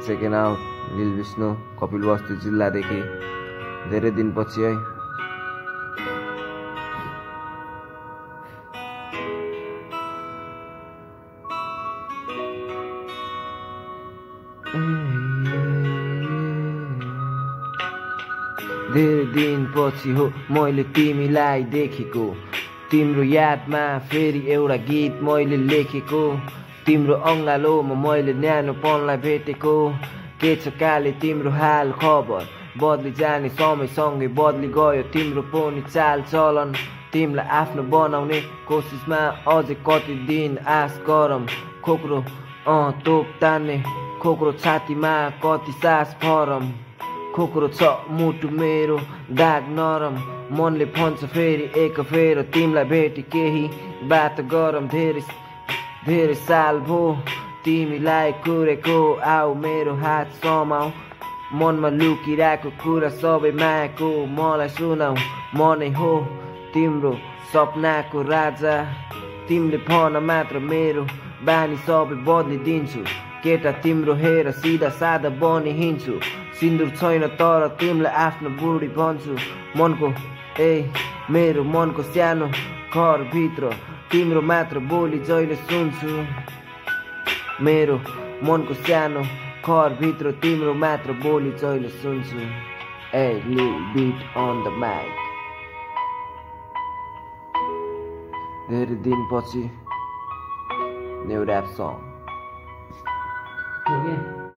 Check it out लिल विष्णु कपिलवस्तु जिल्लादेखि धेरै दिनपछि है। धेरै दिनपछि हो मैले तिमीलाई देखेको, तिम्रो यादमा फेरि एउटा गीत मैले लेखेको, तिम्रो अङ्गालोमा मैले न्यानोपनलाई भेटेको। के छ काले तिम्रो हाल खबर, बदली जाने समयसँगै बदली गयो तिम्रो पनि चाल चलन। तिमीलाई आफ्नो बनाउने कोसिसमा अझै कति दिन आश गरम, खोक्रो तोप तान्ने खोक्रो छातीमा कति सास फरम। खोक्रो छ मुटु मेरो दाग नरम, मनले भन्छ फेरि एक फेर तिमीलाई भेटी केही बात गरम। धेरै साल भो तिमीलाई कुरेको, आऊ मेरो हात समाऊ, मनमा लुकिरहेको कुरा सबै मायाको मलाई सुनाऊ। मनै हो तिम्रो सपनाको राजा, तिमीले भन मात्र मेरो बानी सबै बदलिदिन्छु। केटा तिम्रो हेर सिधा सादा बनि हिँड्छु, सिन्दुर छैन तर तिमीलाई आफ्नो बुढी भन्छु। मनको मेरो मनको सानो घरभित्र तिम्रो मात्र बोली जहिले सुन्छु। मेरो मनको सानो घरभित्र तिम्रो मात्र बोली जहिले सुन्छु। A little beat on the mic। धेरै दिनपछि न्यू ऱ्याप सङ।